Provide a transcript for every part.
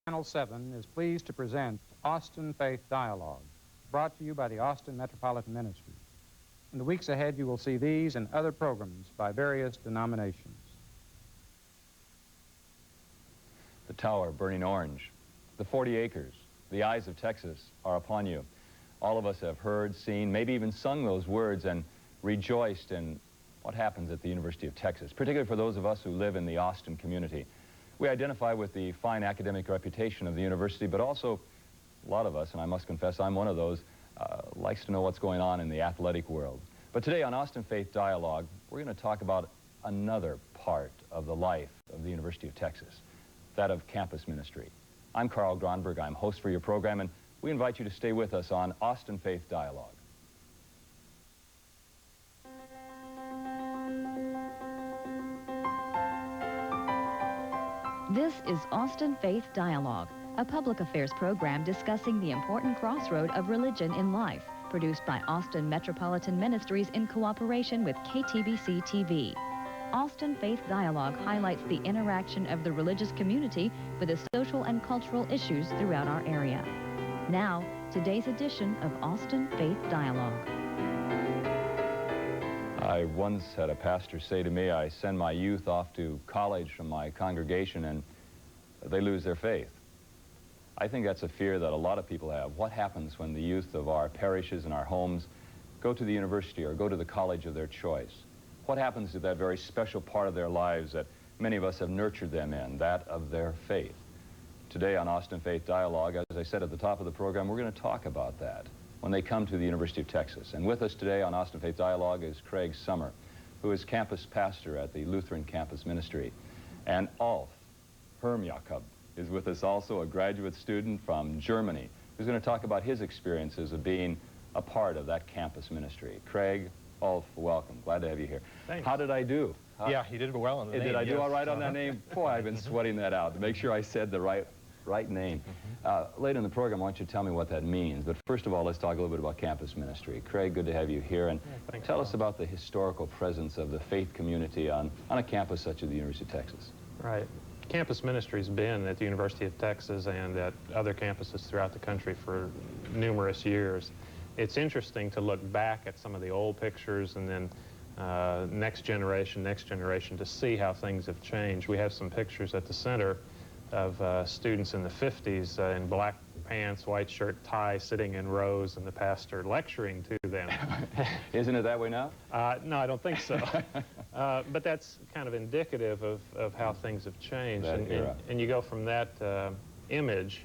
Channel 7 is pleased to present Austin Faith Dialogue, brought to you by the Austin Metropolitan Ministry. In the weeks ahead, you will see these and other programs by various denominations. The tower burning orange, the 40 acres, the eyes of Texas are upon you. All of us have heard, seen, maybe even sung those words and rejoiced in what happens at the University of Texas, particularly for those of us who live in the Austin community. We identify with the fine academic reputation of the university, but also a lot of us, and I must confess I'm one of those, likes to know what's going on in the athletic world. But today on Austin Faith Dialogue, we're going to talk about another part of the life of the University of Texas, that of campus ministry. I'm Carl Gronberg, I'm host for your program, and we invite you to stay with us on Austin Faith Dialogue. This is Austin Faith Dialogue, a public affairs program discussing the important crossroad of religion in life, produced by Austin Metropolitan Ministries in cooperation with KTBC TV. Austin Faith Dialogue highlights the interaction of the religious community with the social and cultural issues throughout our area. Now, today's edition of Austin Faith Dialogue. I once had a pastor say to me, I send my youth off to college from my congregation and they lose their faith. I think that's a fear that a lot of people have. What happens when the youth of our parishes and our homes go to the university or go to the college of their choice? What happens to that very special part of their lives that many of us have nurtured them in, that of their faith? Today on Austin Faith Dialogue, as I said at the top of the program, we're going to talk about that when they come to the University of Texas. And with us today on Austin Faith Dialogue is Craig Summer, who is campus pastor at the Lutheran Campus Ministry. And Ulf Hermjakob is with us also, a graduate student from Germany, who's going to talk about his experiences of being a part of that campus ministry. Craig, Ulf, welcome. Glad to have you here. Thanks. How did I do? Yeah, you did well on the name. Did I do yes. all right on that name? Boy, I've been sweating that out to make sure I said the right name. Later in the program, I want you to tell me what that means. But first of all, let's talk a little bit about campus ministry. Craig, good to have you here. And tell us about the historical presence of the faith community on a campus such as the University of Texas. Right. Campus ministry's been at the University of Texas and at other campuses throughout the country for numerous years. It's interesting to look back at some of the old pictures and then next generation, to see how things have changed. We have some pictures at the center of students in the 50s in black pants, white shirt, tie, sitting in rows, and the pastor lecturing to them. Isn't it that way now? No, I don't think so. But that's kind of indicative of how things have changed. And you go from that image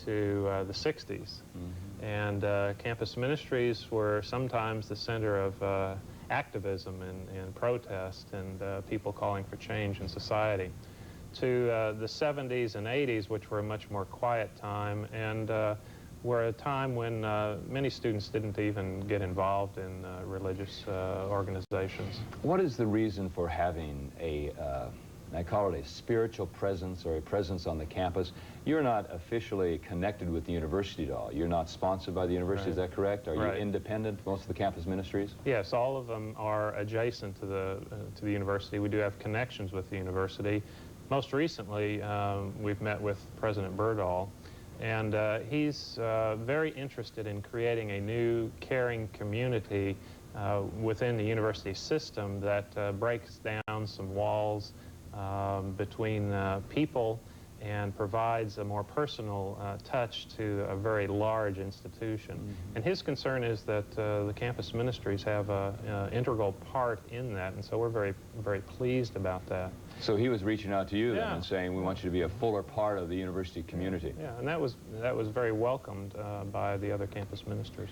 to the 60s. Mm-hmm. And campus ministries were sometimes the center of activism and protest and people calling for change in society, to the 70s and 80s, which were a much more quiet time and were a time when many students didn't even get involved in religious organizations. What is the reason for having I call it a spiritual presence or a presence on the campus? You're not officially connected with the university at all. You're not sponsored by the university, right. Is that correct? Are you independent, most of the campus ministries? Yes, all of them are adjacent to the university. We do have connections with the university. Most recently, we've met with President Berdahl, and he's very interested in creating a new caring community within the university system that breaks down some walls between people and provides a more personal touch to a very large institution. Mm-hmm. And his concern is that the campus ministries have an integral part in that, and so we're very, very pleased about that. So he was reaching out to you then and saying, we want you to be a fuller part of the university community. Yeah, and that was very welcomed by the other campus ministers.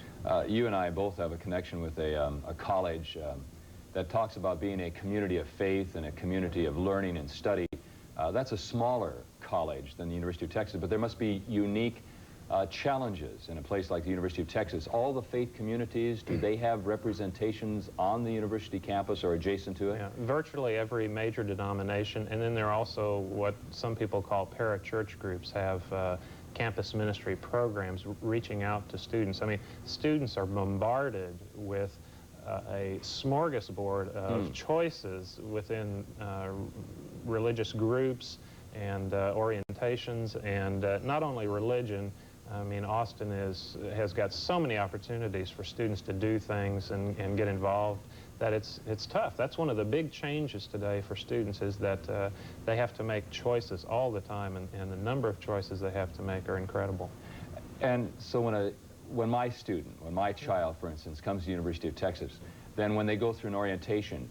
You and I both have a connection with a college that talks about being a community of faith and a community of learning and study. That's a smaller college than the University of Texas, but there must be unique challenges in a place like the University of Texas. All the faith communities, do they have representations on the university campus or adjacent to it? Yeah, virtually every major denomination, and then there are also what some people call parachurch groups have campus ministry programs reaching out to students. I mean, students are bombarded with a smorgasbord of choices within religious groups and orientations, and not only religion. I mean, Austin has got so many opportunities for students to do things and get involved that it's tough. That's one of the big changes today for students, is that they have to make choices all the time, and the number of choices they have to make are incredible. And so when my student, when my child, for instance, comes to the University of Texas, then when they go through an orientation,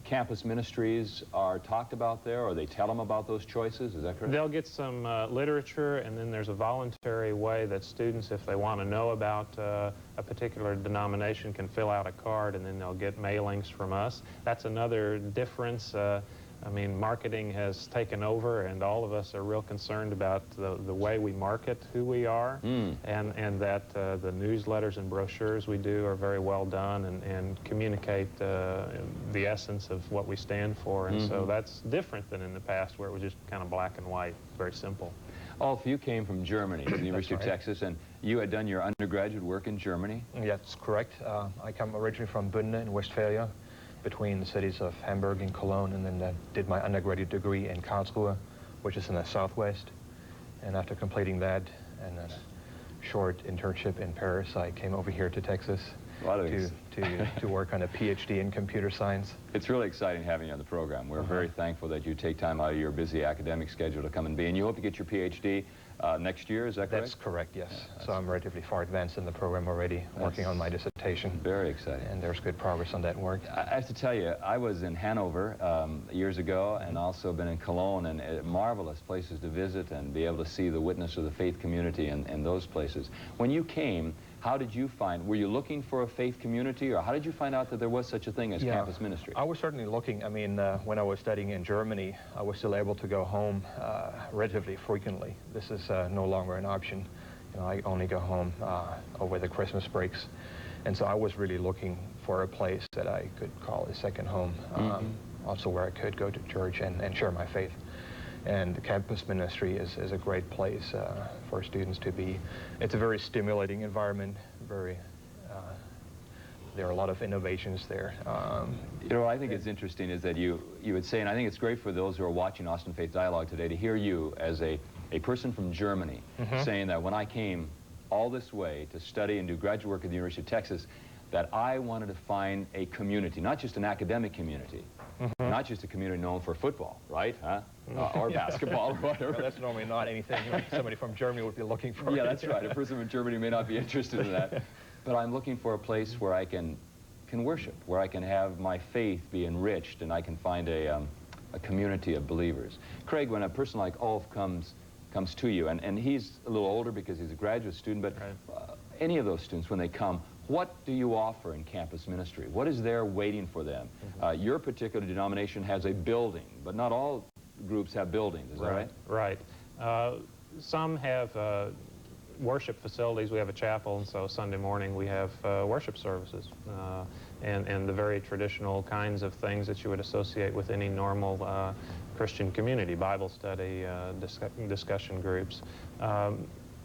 campus ministries are talked about there, or they tell them about those choices, is that correct? They'll get some literature, and then there's a voluntary way that students, if they want to know about a particular denomination, can fill out a card, and then they'll get mailings from us. That's another difference. I mean, marketing has taken over, and all of us are real concerned about the way we market who we are, and that the newsletters and brochures we do are very well done and communicate the essence of what we stand for. And so that's different than in the past, where it was just kind of black and white, very simple. Ulf, you came from Germany to the University of Texas, and you had done your undergraduate work in Germany? Yeah, that's correct. I come originally from Bünde in Westphalia, between the cities of Hamburg and Cologne, and then did my undergraduate degree in Karlsruhe, which is in the southwest. And after completing that and a short internship in Paris, I came over here to Texas to work on a PhD in computer science. It's really exciting having you on the program. We're very thankful that you take time out of your busy academic schedule to come and be. And you hope to get your PhD next year, is that correct? That's correct, yes. Yeah, so I'm relatively far advanced in the program already, working on my dissertation. Very exciting. And there's good progress on that work. I have to tell you, I was in Hanover years ago, and also been in Cologne, and marvelous places to visit and be able to see the witness of the faith community in those places. When you came, how did you find, were you looking for a faith community, or how did you find out that there was such a thing as campus ministry? I was certainly looking. I mean, when I was studying in Germany, I was still able to go home relatively frequently. This is no longer an option. You know, I only go home over the Christmas breaks. And so I was really looking for a place that I could call a second home, also where I could go to church and share my faith. And the campus ministry is a great place for students to be. It's a very stimulating environment, there are a lot of innovations there. You know, what I think is interesting is that you would say, and I think it's great for those who are watching Austin Faith Dialogue today, to hear you as a person from Germany saying that when I came all this way to study and do graduate work at the University of Texas, that I wanted to find a community, not just an academic community, not just a community known for football, right? Huh? Or basketball or whatever. Well, that's normally not anything somebody from Germany would be looking for. Yeah, that's right. A person from Germany may not be interested in that. But I'm looking for a place where I can worship, where I can have my faith be enriched, and I can find a community of believers. Craig, when a person like Ulf comes to you, and he's a little older because he's a graduate student, but any of those students, when they come, what do you offer in campus ministry? What is there waiting for them? Your particular denomination has a building, but not all groups have buildings, is that right? Right. Some have worship facilities. We have a chapel, and so Sunday morning we have worship services and the very traditional kinds of things that you would associate with any normal Christian community, Bible study, discussion groups.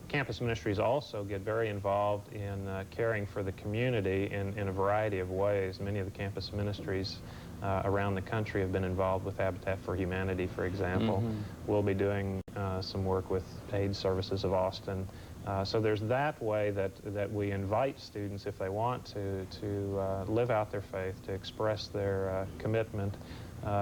Campus ministries also get very involved in caring for the community in a variety of ways. Many of the campus ministries around the country have been involved with Habitat for Humanity, for example. We'll be doing some work with AIDS Services of Austin. So there's that way that we invite students, if they want to live out their faith, to express their commitment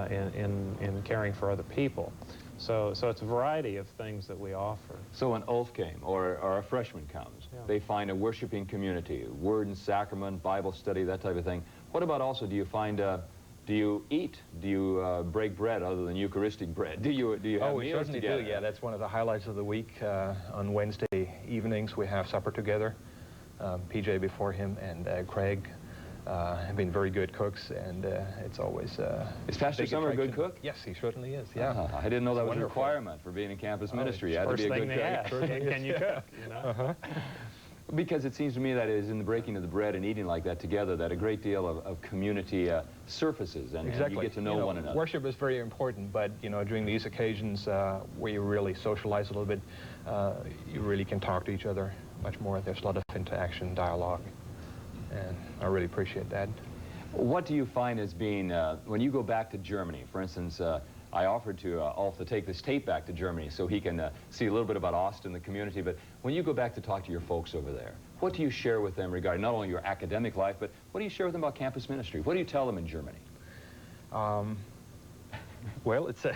in caring for other people. So it's a variety of things that we offer. So when Ulf came, or a freshman comes, they find a worshiping community, word and sacrament, Bible study, that type of thing. What about also, do you find, do you eat? Do you break bread other than Eucharistic bread? Do you have meals together? Oh, we certainly do, yeah. That's one of the highlights of the week. On Wednesday evenings, we have supper together. PJ before him and Craig have been very good cooks, and it's always Is Pastor Summer a good cook? Yes, he certainly is, yeah. I didn't know that was a requirement for being in campus ministry. You had to be a good cook. Can you cook? You know? Because it seems to me that it is in the breaking of the bread and eating like that together that a great deal of community surfaces, and you get to know one another. Worship is very important, but during these occasions where you really socialize a little bit, you really can talk to each other much more. There's a lot of interaction, dialogue, and I really appreciate that. What do you find as being, when you go back to Germany, for instance, I offered to Ulf to take this tape back to Germany so he can see a little bit about Austin, the community. But when you go back to talk to your folks over there, what do you share with them regarding not only your academic life, but what do you share with them about campus ministry? What do you tell them in Germany? Well, it's a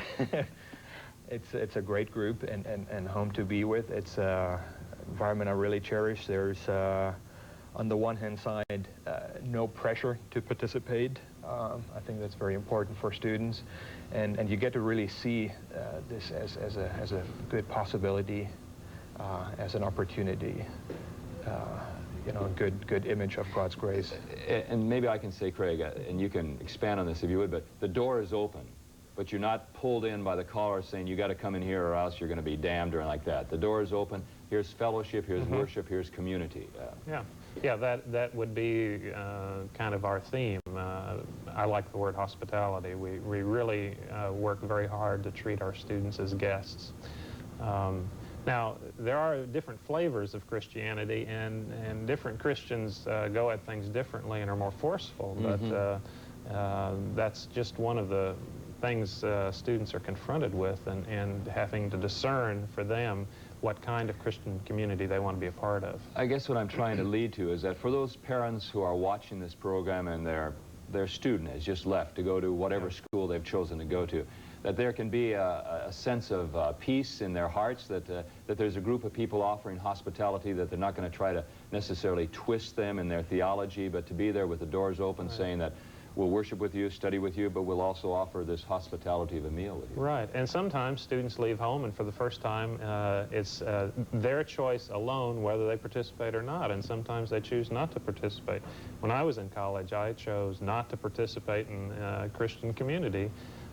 it's a great group and home to be with. It's an environment I really cherish. There's on the one hand side no pressure to participate. I think that's very important for students, and you get to really see this as a good possibility, as an opportunity. You know, a good image of God's grace. And maybe I can say, Craig, and you can expand on this if you would, but the door is open, but you're not pulled in by the collar saying you got to come in here or else you're going to be damned or like that. The door is open. Here's fellowship, here's worship, here's community. Yeah, that would be kind of our theme. I like the word hospitality. We really work very hard to treat our students as guests. Now, there are different flavors of Christianity, and different Christians go at things differently and are more forceful, but that's just one of the things students are confronted with, and having to discern for them what kind of Christian community they want to be a part of. I guess what I'm trying to lead to is that for those parents who are watching this program and their student has just left to go to whatever school they've chosen to go to, that there can be a sense of peace in their hearts, that there's a group of people offering hospitality, that they're not going to try to necessarily twist them in their theology, but to be there with the doors open, saying that we'll worship with you, study with you, but we'll also offer this hospitality of a meal with you. Right, and sometimes students leave home, and for the first time, it's their choice alone whether they participate or not, and sometimes they choose not to participate. When I was in college, I chose not to participate in Christian community,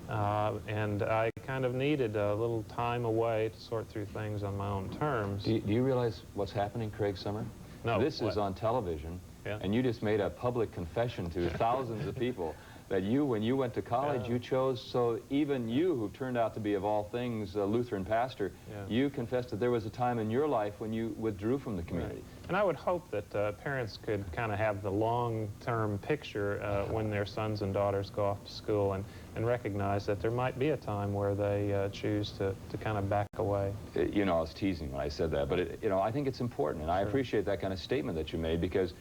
and I kind of needed a little time away to sort through things on my own terms. Do you realize what's happening, Craig Summer? No. This is on television. Yeah. And you just made a public confession to thousands of people that when you went to college, you chose, so even you, who turned out to be, of all things, a Lutheran pastor, you confessed that there was a time in your life when you withdrew from the community. Right. And I would hope that parents could kind of have the long-term picture when their sons and daughters go off to school, and recognize that there might be a time where they choose to kind of back away. You know, I was teasing when I said that, but you know, I think it's important, and I appreciate that kind of statement that you made, because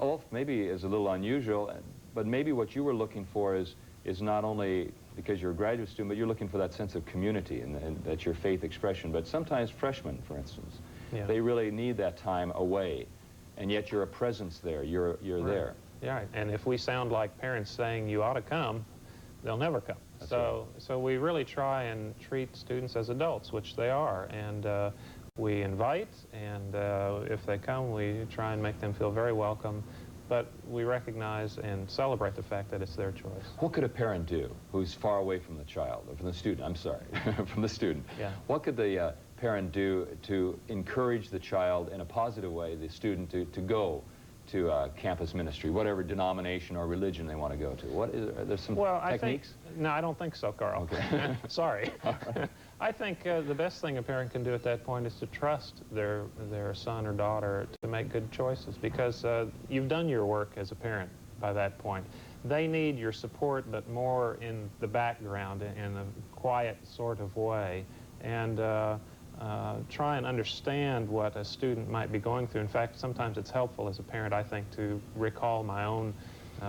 Ulf maybe is a little unusual, but maybe what you were looking for is not only because you're a graduate student, but you're looking for that sense of community, and that's your faith expression. But sometimes freshmen, for instance, they really need that time away, and yet you're a presence there. You're there. Yeah, right. And if we sound like parents saying you ought to come, they'll never come. So we really try and treat students as adults, which they are, and we invite, and if they come, we try and make them feel very welcome, but we recognize and celebrate the fact that it's their choice. What could a parent do who's far away from the child, or from the student, I'm sorry, from the student? Yeah. What could the parent do to encourage the child in a positive way, the student, to go to campus ministry, whatever denomination or religion they want to go to? Are there some techniques? No, I don't think so, Carl. Okay. Sorry. I think the best thing a parent can do at that point is to trust their son or daughter to make good choices, because you've done your work as a parent by that point. They need your support, but more in the background, in a quiet sort of way, and try and understand what a student might be going through. In fact, sometimes it's helpful as a parent, I think, to recall my own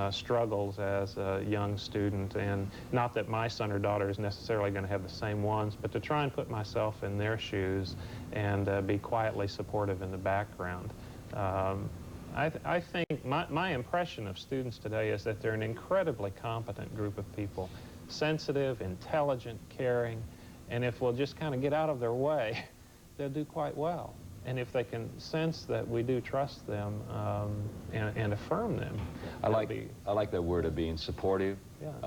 struggles as a young student, and not that my son or daughter is necessarily going to have the same ones, but to try and put myself in their shoes and be quietly supportive in the background. I think my impression of students today is that they're an incredibly competent group of people, sensitive, intelligent, caring, and if we'll just kind of get out of their way, they'll do quite well. And if they can sense that we do trust them and affirm them. I like that word of being supportive,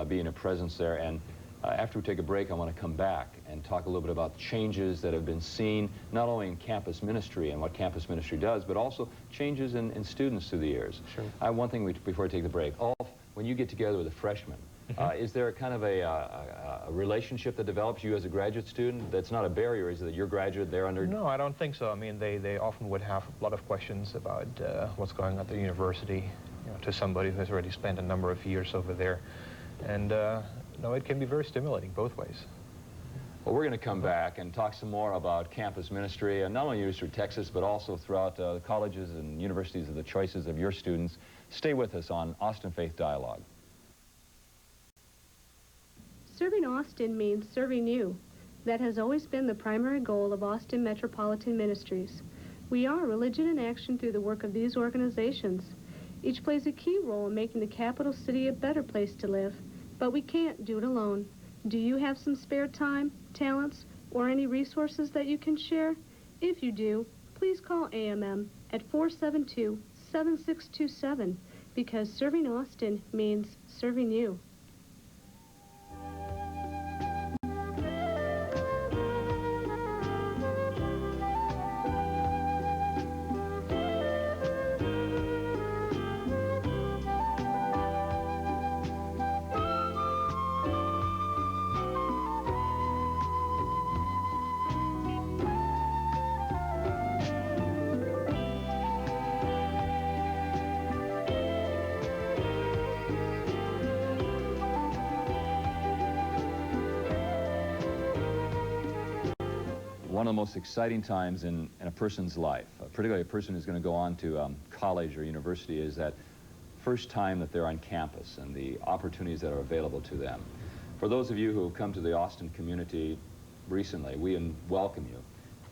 being a presence there. And after we take a break, I want to come back and talk a little bit about changes that have been seen, not only in campus ministry and what campus ministry does, but also changes in students through the years. Sure. One thing before we take the break. Ulf, when you get together with a freshman, is there kind of a relationship that develops, you as a graduate student? That's not a barrier, is it, that you're graduate, they're under? No, I don't think so. I mean, they often would have a lot of questions about what's going on at the university, you know, to somebody who has already spent a number of years over there. And no, it can be very stimulating both ways. Well, we're going to come back and talk some more about campus ministry, and not only University of Texas, but also throughout colleges and universities of the choices of your students. Stay with us on Austin Faith Dialogue. Serving Austin means serving you. That has always been the primary goal of Austin Metropolitan Ministries. We are religion in action through the work of these organizations. Each plays a key role in making the capital city a better place to live, but we can't do it alone. Do you have some spare time, talents, or any resources that you can share? If you do, please call AMM at 472-7627, because serving Austin means serving you. One of the most exciting times in a person's life, particularly a person who's going to go on to college or university, is that first time that they're on campus and the opportunities that are available to them. For those of you who have come to the Austin community recently, we welcome you,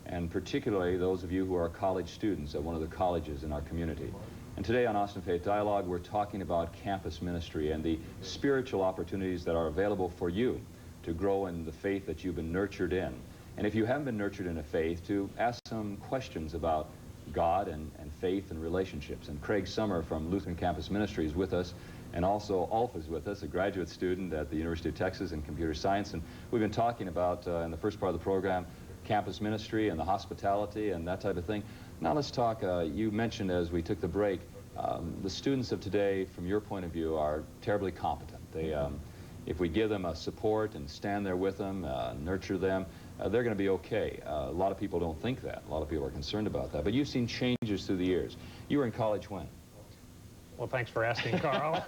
and particularly those of you who are college students at one of the colleges in our community. And today on Austin Faith Dialogue, we're talking about campus ministry and the spiritual opportunities that are available for you to grow in the faith that you've been nurtured in. And if you haven't been nurtured in a faith, to ask some questions about God and faith and relationships. And Craig Summer from Lutheran Campus Ministry is with us, and also Ulf is with us, a graduate student at the University of Texas in computer science. And we've been talking about, in the first part of the program, campus ministry and the hospitality and that type of thing. Now let's talk, you mentioned as we took the break, the students of today, from your point of view, are terribly competent. They, if we give them a support and stand there with them, nurture them, they're going to be okay. A lot of people don't think that. A lot of people are concerned about that. But you've seen changes through the years. You were in college when? Well, thanks for asking, Carl.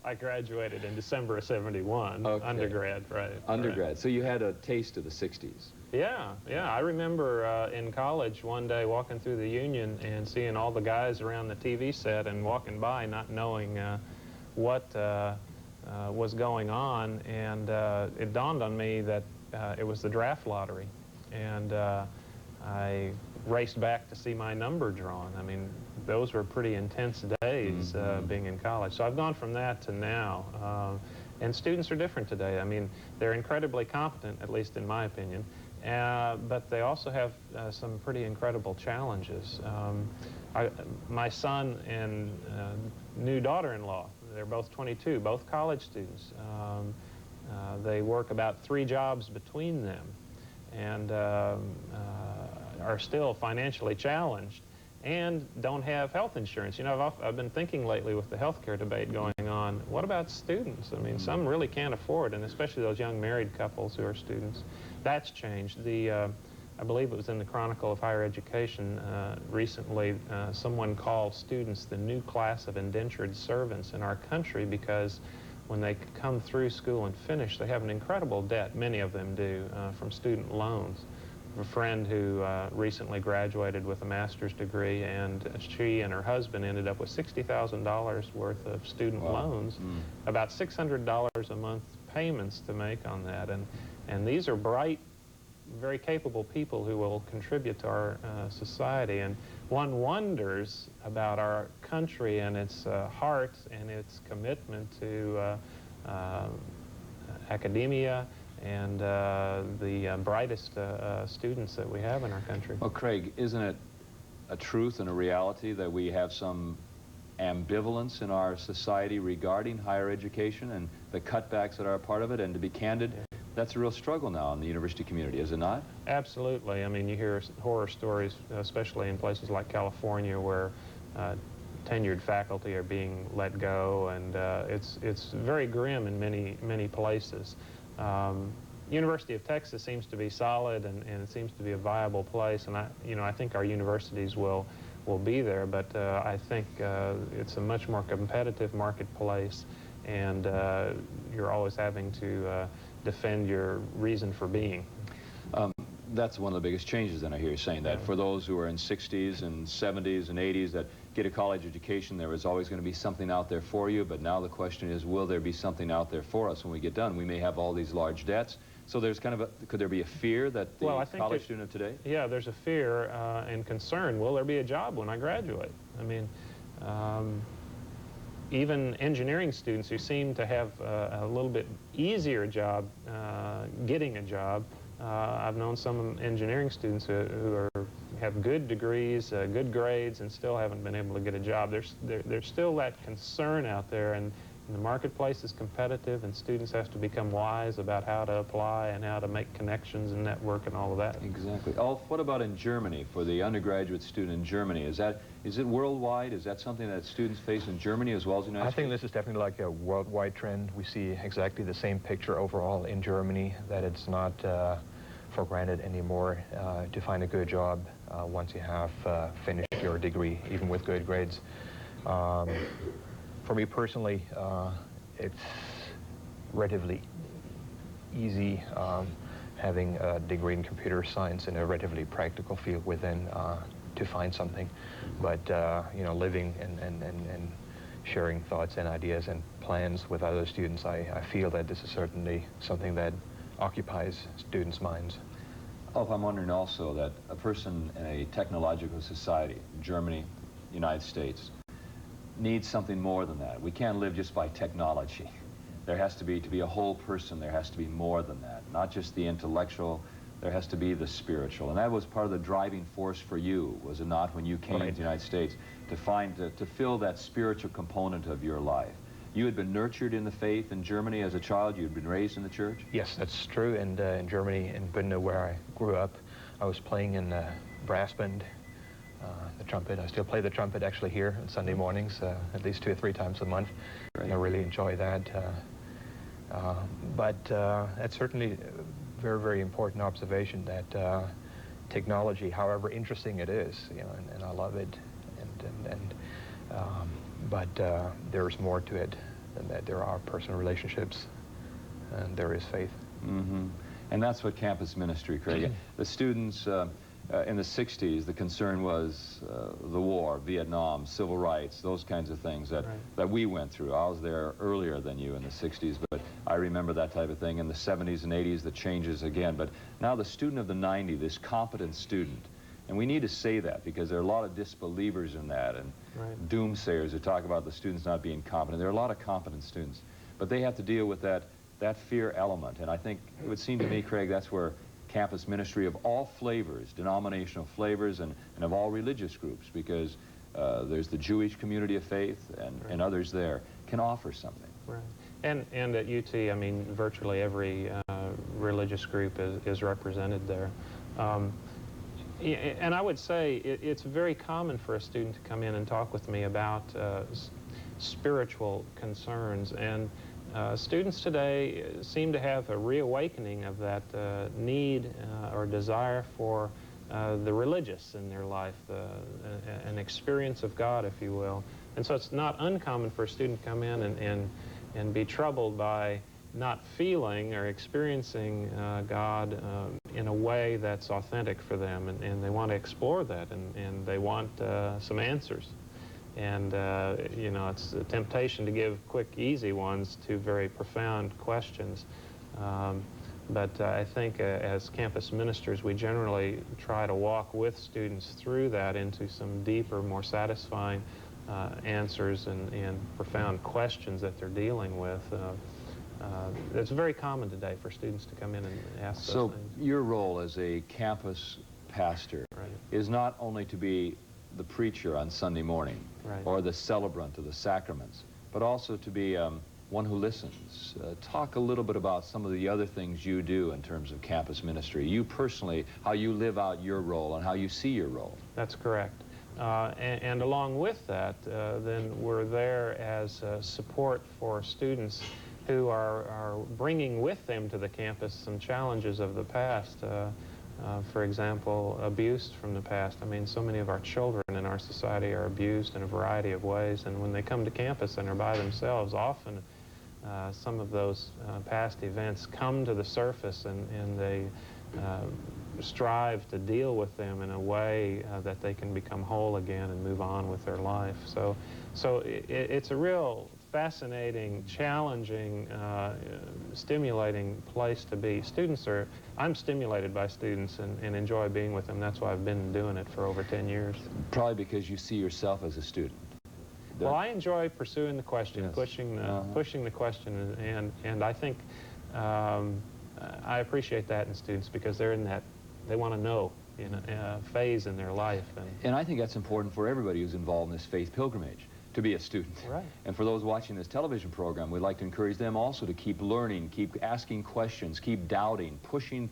I graduated in December of '71, okay. Undergrad, right. Undergrad. Right. So you had a taste of the 60s. Yeah. I remember in college one day walking through the Union and seeing all the guys around the TV set and walking by not knowing what was going on, and it dawned on me that it was the draft lottery, and I raced back to see my number drawn. I mean, those were pretty intense days being in college. So I've gone from that to now, and students are different today. I mean, they're incredibly competent, at least in my opinion, but they also have some pretty incredible challenges. My son and new daughter-in-law, they're both 22, both college students. They work about 3 jobs between them, and are still financially challenged and don't have health insurance. You know, I've been thinking lately with the healthcare debate going on, what about students? I mean, some really can't afford, and especially those young married couples who are students. That's changed. I believe it was in the Chronicle of Higher Education recently, someone called students the new class of indentured servants in our country, because when they come through school and finish, they have an incredible debt, many of them do, from student loans. A friend who recently graduated with a master's degree, and she and her husband ended up with $60,000 worth of student loans, about $600 a month payments to make on that. And these are bright, very capable people who will contribute to our society. And one wonders about our country and its heart and its commitment to academia and the brightest students that we have in our country. Well, Craig, isn't it a truth and a reality that we have some ambivalence in our society regarding higher education and the cutbacks that are a part of it? And to be candid, that's a real struggle now in the university community, is it not? Absolutely. I mean, you hear horror stories, especially in places like California, where tenured faculty are being let go, and it's very grim in many places. University of Texas seems to be solid, and it seems to be a viable place, and I think our universities will be there, but I think it's a much more competitive marketplace, and you're always having to defend your reason for being. That's one of the biggest changes, then, I hear you saying that. For those who are in 60s and 70s and 80s that get a college education, there is always going to be something out there for you, but now the question is, will there be something out there for us when we get done? We may have all these large debts, so there's kind of a, could there be a fear that the college student of today? Yeah, there's a fear and concern. Will there be a job when I graduate? I mean, even engineering students who seem to have a little bit easier job getting a job. I've known some engineering students who have good degrees, good grades, and still haven't been able to get a job. There's still that concern out there, and the marketplace is competitive, and students have to become wise about how to apply and how to make connections and network and all of that. Exactly. Ulf, what about in Germany, for the undergraduate student in Germany? Is it worldwide? Is that something that students face in Germany as well as the United States? I think this is definitely like a worldwide trend. We see exactly the same picture overall in Germany, that it's not for granted anymore to find a good job once you have finished your degree, even with good grades. For me personally, it's relatively easy having a degree in computer science in a relatively practical field within to find something. But you know, living and sharing thoughts and ideas and plans with other students, I feel that this is certainly something that occupies students' minds. Ulf, I'm wondering also that a person in a technological society, Germany, United States, needs something more than that. We can't live just by technology. There has to be a whole person, there has to be more than that. Not just the intellectual, there has to be the spiritual. And that was part of the driving force for you, was it not, when you came to the United States, to fill that spiritual component of your life? You had been nurtured in the faith in Germany as a child. You had been raised in the church? Yes, that's true. And in Germany, in Bündner, where I grew up, I was playing in a brass band, the trumpet. I still play the trumpet actually here on Sunday mornings, at least 2 or 3 times a month. And I really enjoy that. But that's certainly a very, very important observation, that technology, however interesting it is, you know, and I love it, but there's more to it than that. There are personal relationships, and there is faith. Mm-hmm. And that's what campus ministry, Craig. The students in the 60s, the concern was the war, Vietnam, civil rights, those kinds of things that we went through. I was there earlier than you in the 60s, but I remember that type of thing. In the 70s and 80s, the changes again. But now the student of the 90s, this competent student, and we need to say that because there are a lot of disbelievers in that, and doomsayers who talk about the students not being competent. There are a lot of competent students, but they have to deal with that fear element. And I think it would seem to me, Craig, that's where campus ministry of all flavors, denominational flavors, and of all religious groups, because there's the Jewish community of faith and others there, can offer something. Right. And at UT, I mean, virtually every religious group is represented there. And I would say it's very common for a student to come in and talk with me about spiritual concerns, and students today seem to have a reawakening of that need or desire for the religious in their life, an experience of God, if you will. And so it's not uncommon for a student to come in and be troubled by not feeling or experiencing God in a way that's authentic for them, and they want to explore that, and they want some answers. And, you know, it's a temptation to give quick, easy ones to very profound questions. But I think as campus ministers, we generally try to walk with students through that into some deeper, more satisfying answers and profound questions that they're dealing with. It's very common today for students to come in and ask those things. So your role as a campus pastor is not only to be the preacher on Sunday morning or the celebrant of the sacraments, but also to be one who listens. Talk a little bit about some of the other things you do in terms of campus ministry. You personally, how you live out your role and how you see your role. That's correct. And along with that, then we're there as support for students who are bringing with them to the campus some challenges of the past. For example, abuse from the past. I mean, so many of our children in our society are abused in a variety of ways, and when they come to campus and are by themselves, often some of those past events come to the surface, and they strive to deal with them in a way that they can become whole again and move on with their life. So it's a real fascinating, challenging, stimulating place to be. I'm stimulated by students and enjoy being with them. That's why I've been doing it for over 10 years. Probably because you see yourself as a student. Well, I enjoy pursuing the question, yes. pushing the question, and I think I appreciate that in students because they're in that, they want to know in a phase in their life. And I think that's important for everybody who's involved in this faith pilgrimage, to be a student. Right. And for those watching this television program, we'd like to encourage them also to keep learning, keep asking questions, keep doubting, pushing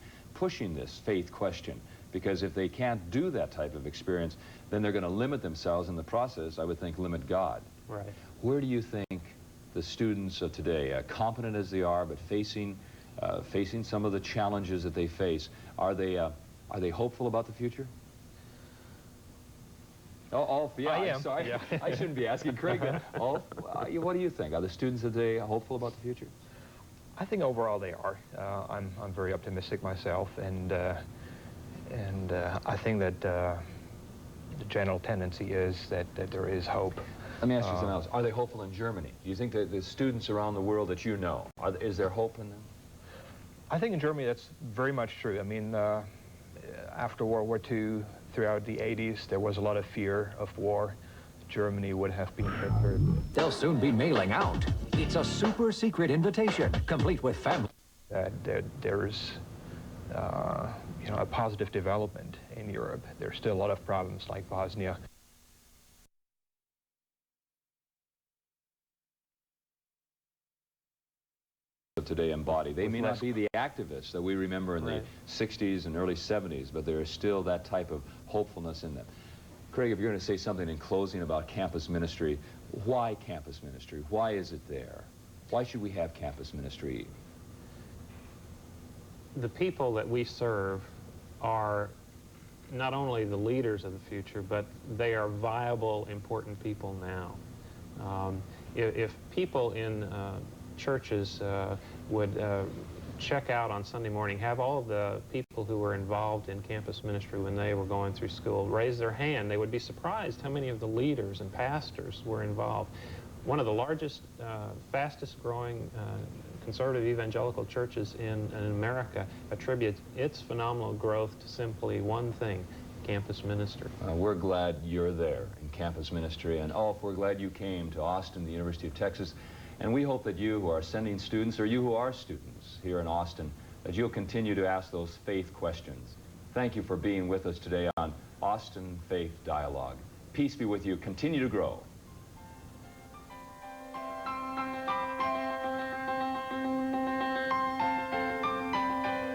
this faith question. Because if they can't do that type of experience, then they're going to limit themselves in the process, I would think, limit God. Right. Where do you think the students of today, competent as they are, but facing some of the challenges that they face, are they hopeful about the future? Yeah, I am. I'm sorry. Yeah. I shouldn't be asking Craig. What do you think? Are the students today hopeful about the future? I think overall they are. I'm very optimistic myself, and I think that the general tendency is that there is hope. Let me ask you something else. Are they hopeful in Germany? Do you think that the students around the world that you know, is there hope in them? I think in Germany that's very much true. I mean, after World War II, throughout the 80s, there was a lot of fear of war. Germany would have been hit very. They'll soon be mailing out. It's a super secret invitation, complete with family. There's a positive development in Europe. There's still a lot of problems like Bosnia. Today embody. They may not be the activists that we remember in the 60s and early 70s, but there is still that type of hopefulness in them. Craig, if you're going to say something in closing about campus ministry, why campus ministry? Why is it there? Why should we have campus ministry? The people that we serve are not only the leaders of the future, but they are viable, important people now. If people in churches would check out on Sunday morning, have all of the people who were involved in campus ministry when they were going through school raise their hand, they would be surprised how many of the leaders and pastors were involved. One of the largest, fastest growing conservative evangelical churches in America attributes its phenomenal growth to simply one thing: campus ministry. We're glad you're there in campus ministry, and we're glad you came to Austin, the University of Texas. And we hope that you who are sending students, or you who are students here in Austin, that you'll continue to ask those faith questions. Thank you for being with us today on Austin Faith Dialogue. Peace be with you. Continue to grow.